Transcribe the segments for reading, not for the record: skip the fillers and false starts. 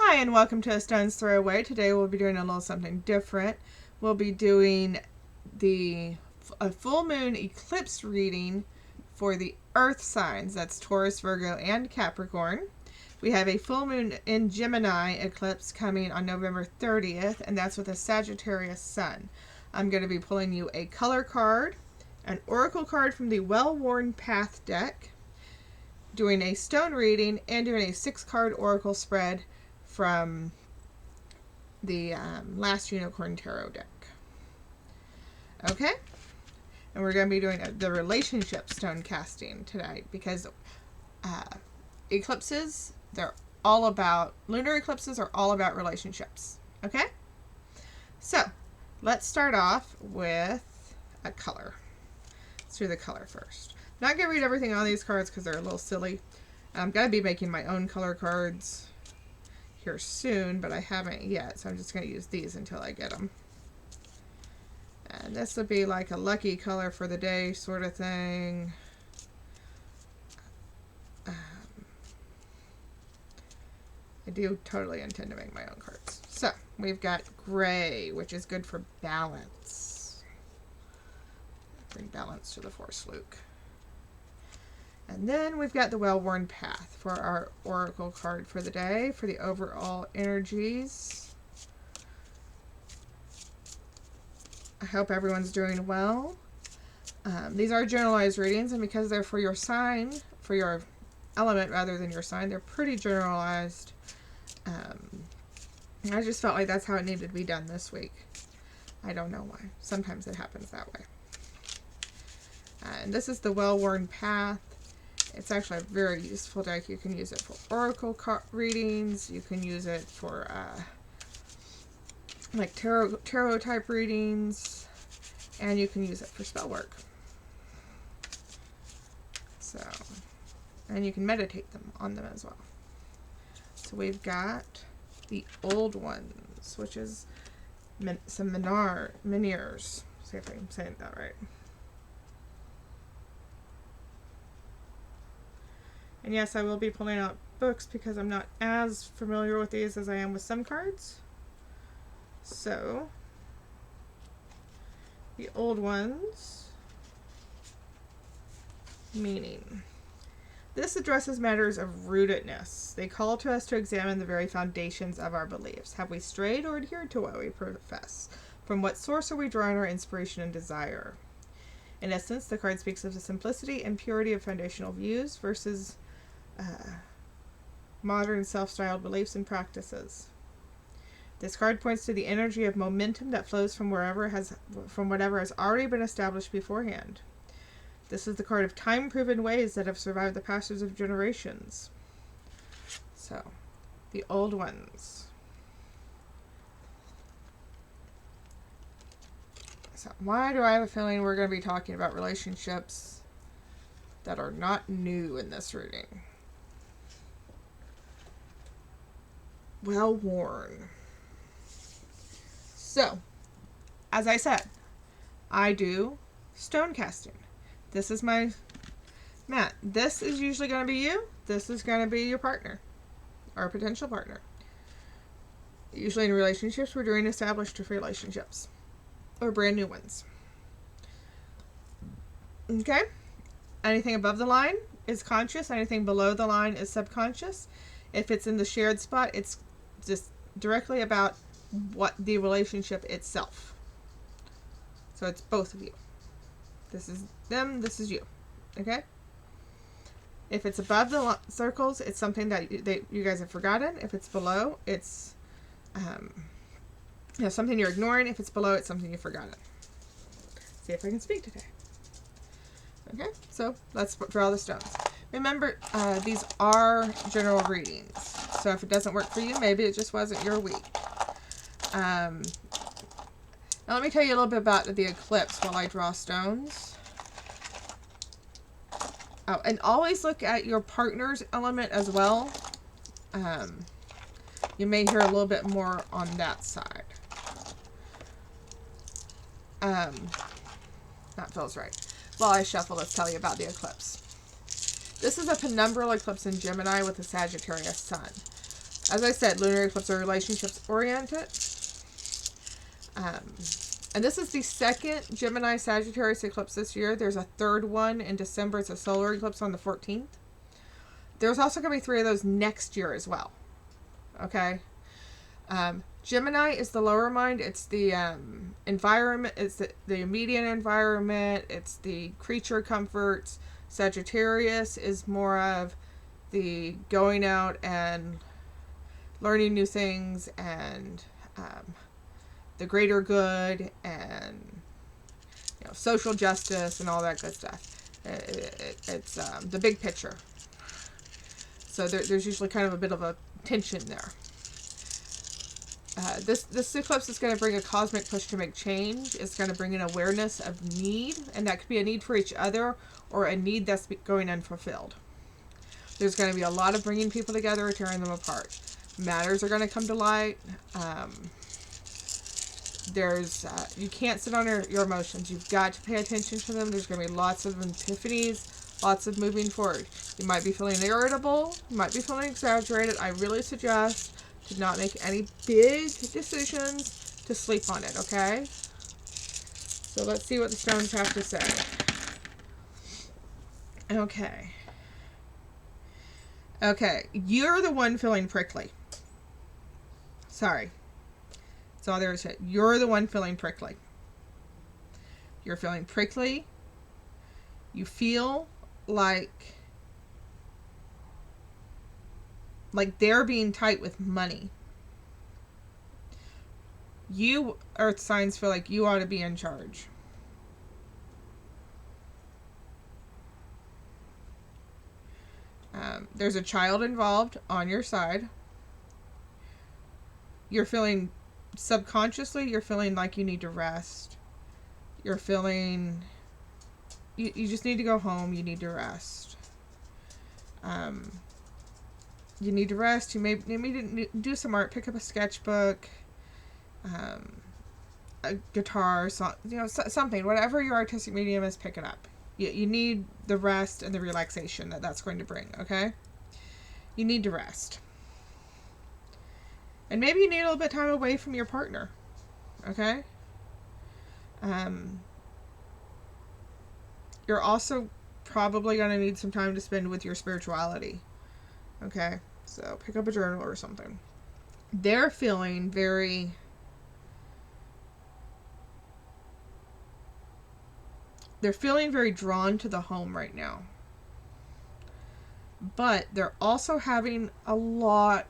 Hi, and welcome to AStonesThrowAway. Today we'll be doing a little something different. We'll be doing a full moon eclipse reading for the earth signs. That's Taurus, Virgo, and Capricorn. We have a full moon in Gemini eclipse coming on November 30th, and that's with a Sagittarius sun. I'm going to be pulling you a color card, an oracle card from the Well-Worn Path deck, doing a stone reading, and doing a 6-card oracle spread from the Last Unicorn Tarot deck. Okay? And we're going to be doing the relationship stone casting today because eclipses, lunar eclipses are all about relationships. Okay? So, let's start off with a color. Let's do the color first. I'm not going to read everything on these cards because they're a little silly. I'm going to be making my own color cards here soon, but I haven't yet, so I'm just going to use these until I get them. And this would be like a lucky color for the day sort of thing. I do totally intend to make my own cards. So, we've got gray, which is good for balance. Bring balance to the Force, Luke. And then we've got the Well-Worn Path for our oracle card for the day, for the overall energies. I hope everyone's doing well. These are generalized readings, and because they're for your sign, for your element rather than your sign, they're pretty generalized. I just felt like that's how it needed to be done this week. I don't know why. Sometimes it happens that way. And this is the Well-Worn Path. It's actually a very useful deck. You can use it for oracle readings. You can use it for like tarot type readings, and you can use it for spell work. So, and you can meditate on them as well. So we've got the old ones, which is some Meniers. See if I'm saying that right. And yes, I will be pulling out books because I'm not as familiar with these as I am with some cards. So, the old ones, meaning. This addresses matters of rootedness. They call to us to examine the very foundations of our beliefs. Have we strayed or adhered to what we profess? From what source are we drawing our inspiration and desire? In essence, the card speaks of the simplicity and purity of foundational views versus modern self-styled beliefs and practices. This card points to the energy of momentum that flows from whatever has already been established beforehand. This is the card of time-proven ways that have survived the passage of generations. So, the old ones. So, why do I have a feeling we're going to be talking about relationships that are not new in this reading? Well-worn. So, as I said, I do stone casting. This is my mat. This is usually going to be you. This is going to be your partner or potential partner. Usually in relationships, we're doing established relationships or brand new ones. Okay? Anything above the line is conscious. Anything below the line is subconscious. If it's in the shared spot, it's just directly about what the relationship itself. So it's both of you. This is them, this is you. Okay? If it's above the circles, it's something that you guys have forgotten. If it's below, it's something you're ignoring. If it's below, it's something you've forgotten. See if I can speak today. Okay, so let's draw the stones. Remember, these are general readings. So if it doesn't work for you, maybe it just wasn't your week. Now let me tell you a little bit about the eclipse while I draw stones. Oh, and always look at your partner's element as well. You may hear a little bit more on that side. That feels right. While I shuffle, let's tell you about the eclipse. This is a penumbral eclipse in Gemini with a Sagittarius sun. As I said, lunar eclipses are relationships oriented. And this is the second Gemini Sagittarius eclipse this year. There's a third one in December. It's a solar eclipse on the 14th. There's also going to be 3 of those next year as well. Okay? Gemini is the lower mind. It's the environment. It's the immediate environment. It's the creature comforts. Sagittarius is more of the going out and learning new things and the greater good and social justice and all that good stuff. It's the big picture. So there's usually kind of a bit of a tension there. This eclipse is going to bring a cosmic push to make change. It's going to bring an awareness of need, and that could be a need for each other or a need that's going unfulfilled. There's going to be a lot of bringing people together or tearing them apart. Matters are going to come to light. You can't sit on your emotions. You've got to pay attention to them. There's going to be lots of epiphanies, lots of moving forward. You might be feeling irritable. You might be feeling exaggerated. I really suggest to not make any big decisions, to sleep on it, okay? So let's see what the stones have to say. Okay, you're the one feeling prickly. Sorry. That's all there is to it. You're the one feeling prickly. You're feeling prickly. You feel like they're being tight with money. You, earth signs, feel like you ought to be in charge. There's a child involved on your side. You're feeling subconsciously, you're feeling like you need to rest. You're feeling you just need to go home. You need to rest. You need to rest. You may do some art. Pick up a sketchbook, a guitar, something. Whatever your artistic medium is, pick it up. You need the rest and the relaxation that's going to bring, okay? You need to rest. And maybe you need a little bit of time away from your partner, okay? You're also probably going to need some time to spend with your spirituality, okay? So pick up a journal or something. They're feeling very... They're feeling very drawn to the home right now. But they're also having a lot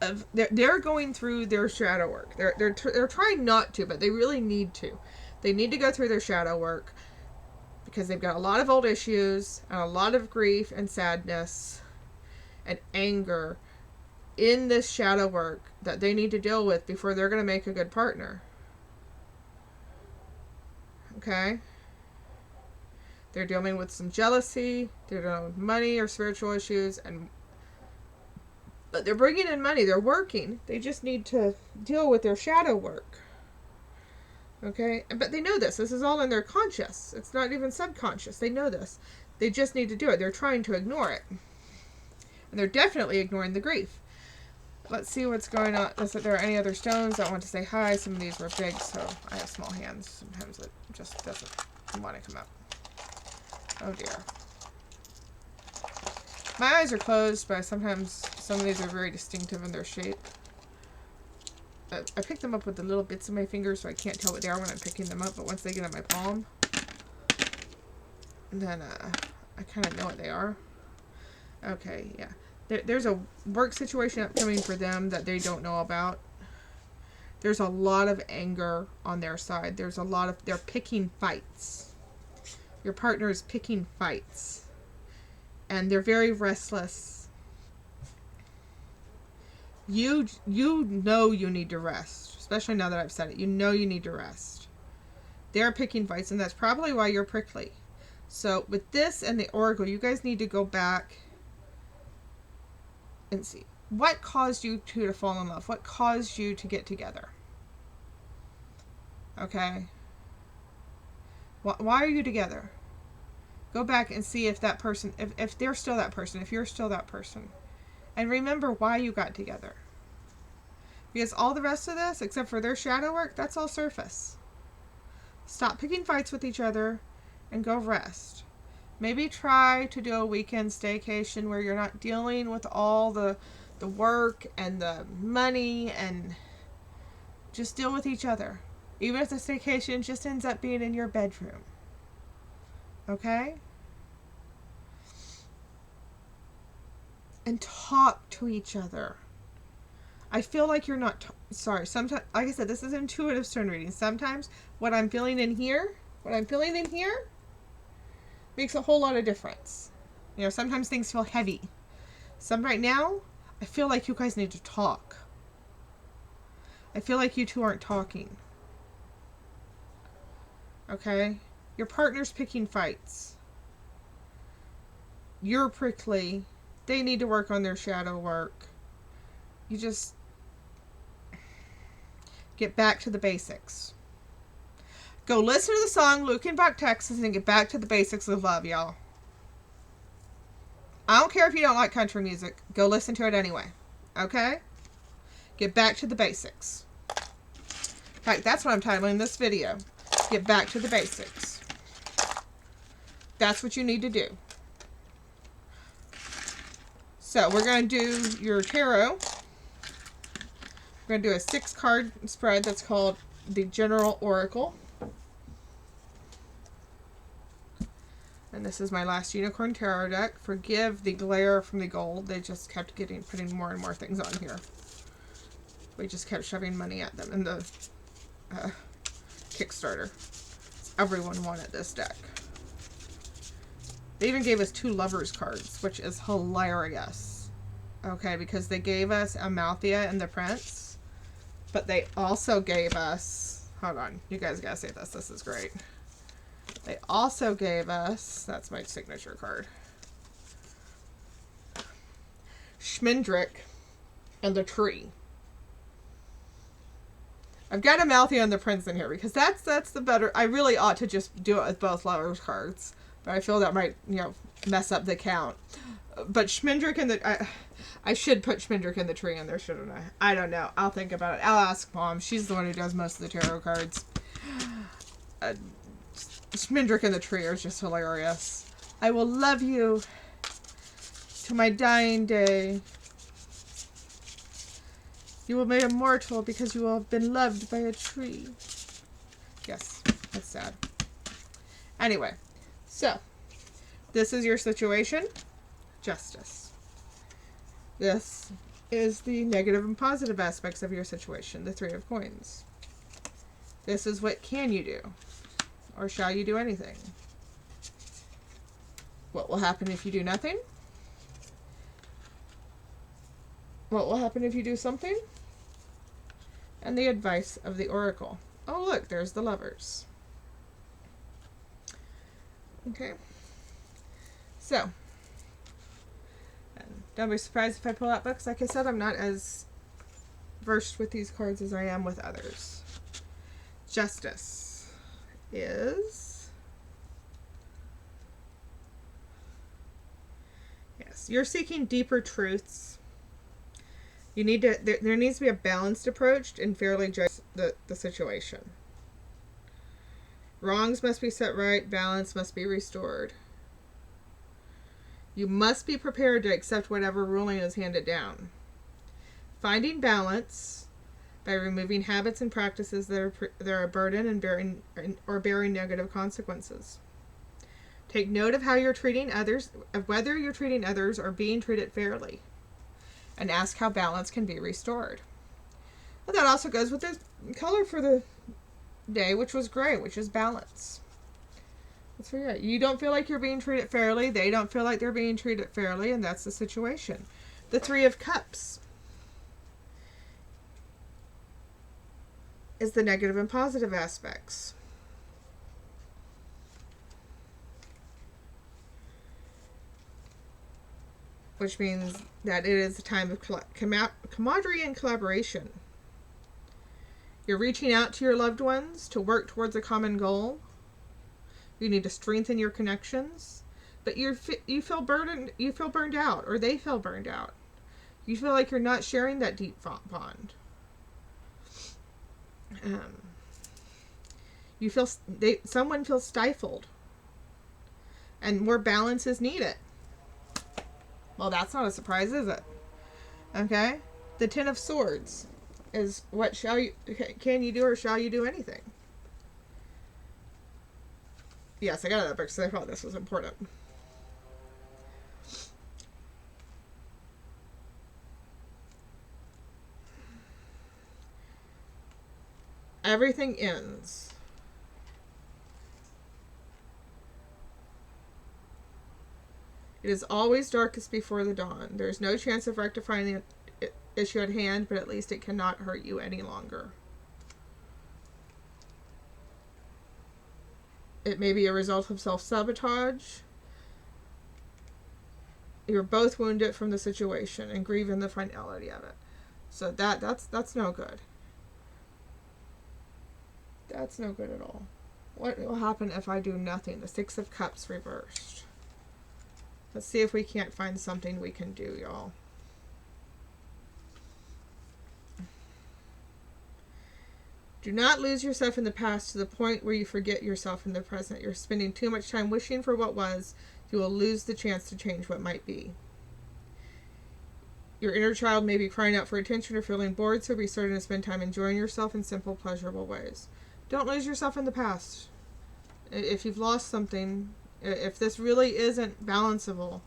of... They're going through their shadow work. They're trying not to, but they really need to. They need to go through their shadow work because they've got a lot of old issues and a lot of grief and sadness and anger in this shadow work that they need to deal with before they're going to make a good partner. Okay? They're dealing with some jealousy. They're dealing with money or spiritual issues. But they're bringing in money. They're working. They just need to deal with their shadow work. Okay? But they know this. This is all in their conscious. It's not even subconscious. They know this. They just need to do it. They're trying to ignore it. And they're definitely ignoring the grief. Let's see what's going on. If there are any other stones that want to say hi. Some of these were big, so I have small hands. Sometimes it just doesn't want to come up. Oh dear. My eyes are closed, but sometimes some of these are very distinctive in their shape. I pick them up with the little bits of my fingers, so I can't tell what they are when I'm picking them up, but once they get on my palm, then I kind of know what they are. Okay, yeah. There's a work situation upcoming for them that they don't know about. There's a lot of anger on their side. They're picking fights. Your partner is picking fights. And they're very restless. You know you need to rest. Especially now that I've said it. You know you need to rest. They're picking fights, and that's probably why you're prickly. So with this and the oracle, you guys need to go back and see. What caused you to fall in love? What caused you to get together? Okay? Why are you together? Go back and see if that person, if they're still that person, if you're still that person. And remember why you got together. Because all the rest of this, except for their shadow work, that's all surface. Stop picking fights with each other and go rest. Maybe try to do a weekend staycation where you're not dealing with all the work and the money, and just deal with each other. Even if the staycation just ends up being in your bedroom. Okay? And talk to each other. I feel like you're not... sorry. Sometimes, like I said, this is intuitive stone reading. Sometimes what I'm feeling in here makes a whole lot of difference. You know, sometimes things feel heavy. Right now, I feel like you guys need to talk. I feel like you two aren't talking. Okay? Your partner's picking fights. You're prickly. They need to work on their shadow work. You just get back to the basics. Go listen to the song Lukenbach, Texas, and get back to the basics of love, y'all. I don't care if you don't like country music. Go listen to it anyway. Okay? Get back to the basics. In fact, that's what I'm titling this video. Get back to the basics. That's what you need to do. So, we're going to do your tarot. We're going to do a 6-card spread that's called the General Oracle. And this is my last Unicorn Tarot deck. Forgive the glare from the gold. They just kept putting more and more things on here. We just kept shoving money at them in the Kickstarter. Everyone wanted this deck. They even gave us 2 Lovers cards, which is hilarious. Okay, because they gave us Amalthea and the Prince. But they also gave us... hold on, you guys gotta see this. This is great. They also gave us... that's my signature card. Schmendrick and the Tree. I've got Amalthea and the Prince in here because that's the better... I really ought to just do it with both Lovers cards. But I feel that might, you know, mess up the count. But Schmendrick and the... I should put Schmendrick and the Tree in there, shouldn't I? I don't know. I'll think about it. I'll ask Mom. She's the one who does most of the tarot cards. Schmendrick and the Tree are just hilarious. I will love you to my dying day. You will be immortal because you will have been loved by a tree. Yes, that's sad. Anyway, so this is your situation. Justice. This is the negative and positive aspects of your situation, the 3 of Coins. This is what can you do, or shall you do anything? What will happen if you do nothing? What will happen if you do something? And the advice of the Oracle. Oh, look, there's the Lovers. Okay. So, don't be surprised if I pull out books. Like I said, I'm not as versed with these cards as I am with others. Justice is... yes, you're seeking deeper truths. You need to... there needs to be a balanced approach and fairly judge the situation. Wrongs must be set right. Balance must be restored. You must be prepared to accept whatever ruling is handed down. Finding balance by removing habits and practices that are a burden and bearing negative consequences. Take note of how you're treating others, of whether you're treating others or being treated fairly, and ask how balance can be restored. Well, that also goes with the color for the day, which was gray, which is balance. That's for you. You don't feel like you're being treated fairly. They don't feel like they're being treated fairly, and that's the situation. The 3 of Cups is the negative and positive aspects. Which means that it is a time of camaraderie and collaboration. You're reaching out to your loved ones to work towards a common goal. You need to strengthen your connections, but you feel burned out, or they feel burned out. You feel like you're not sharing that deep bond. You feel someone feels stifled, and more balance is needed. Well, that's not a surprise, is it? Okay, the Ten of Swords is what can you do or shall you do anything? Yes, I got that book because I thought this was important. Everything ends. It is always darkest before the dawn. There is no chance of rectifying the issue at hand, but at least it cannot hurt you any longer. It may be a result of self-sabotage. You're both wounded from the situation and grieve in the finality of it. So that's no good. That's no good at all. What will happen if I do nothing? The Six of Cups reversed. Let's see if we can't find something we can do, y'all. Do not lose yourself in the past to the point where you forget yourself in the present. You're spending too much time wishing for what was. You will lose the chance to change what might be. Your inner child may be crying out for attention or feeling bored, so be certain to spend time enjoying yourself in simple, pleasurable ways. Don't lose yourself in the past. If you've lost something, if this really isn't balanceable,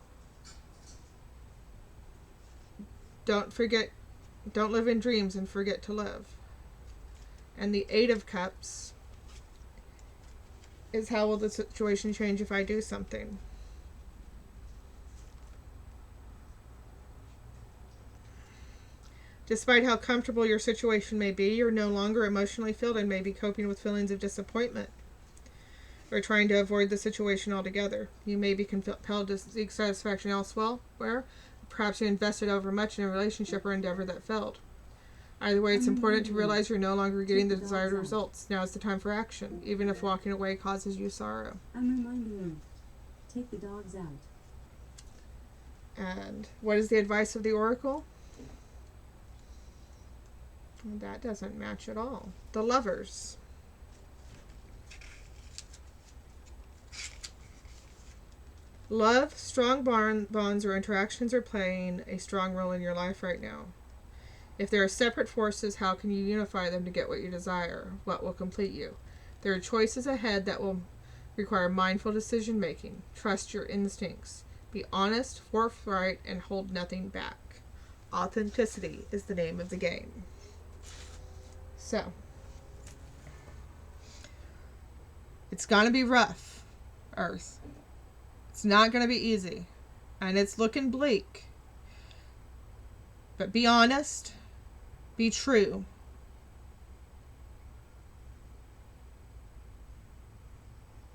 don't live in dreams and forget to live. And the Eight of Cups is how will the situation change if I do something. Despite how comfortable your situation may be, you're no longer emotionally filled and may be coping with feelings of disappointment or trying to avoid the situation altogether. You may be compelled to seek satisfaction elsewhere. Perhaps you invested overmuch in a relationship or endeavor that failed. Either way, it's important to realize you're no longer getting the desired results. Now is the time for action, even if walking away causes you sorrow. I'm reminding you, take the dogs out. And what is the advice of the Oracle? That doesn't match at all. The Lovers. Love, strong bonds or interactions are playing a strong role in your life right now. If there are separate forces, how can you unify them to get what you desire? What will complete you? There are choices ahead that will require mindful decision making. Trust your instincts. Be honest, forthright, and hold nothing back. Authenticity is the name of the game. So, it's going to be rough, Earth. It's not going to be easy. And it's looking bleak. But be honest. Be true.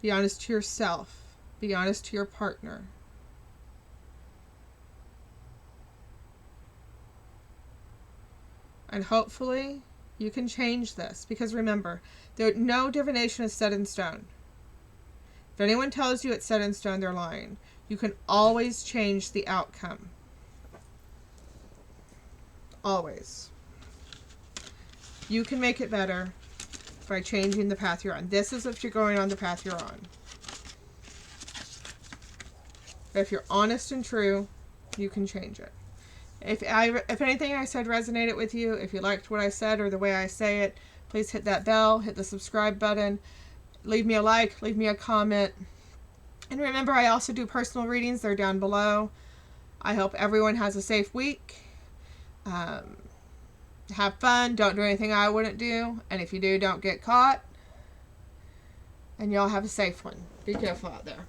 Be honest to yourself. Be honest to your partner. And hopefully you can change this. Because remember, no divination is set in stone. If anyone tells you it's set in stone, they're lying. You can always change the outcome. Always. You can make it better by changing the path you're on. This is if you're going on the path you're on. If you're honest and true, you can change it. If anything I said resonated with you, if you liked what I said or the way I say it, please hit that bell, hit the subscribe button, leave me a like, leave me a comment. And remember, I also do personal readings. They're down below. I hope everyone has a safe week. Have fun. Don't do anything I wouldn't do. And if you do, don't get caught. And y'all have a safe one. Be careful out there.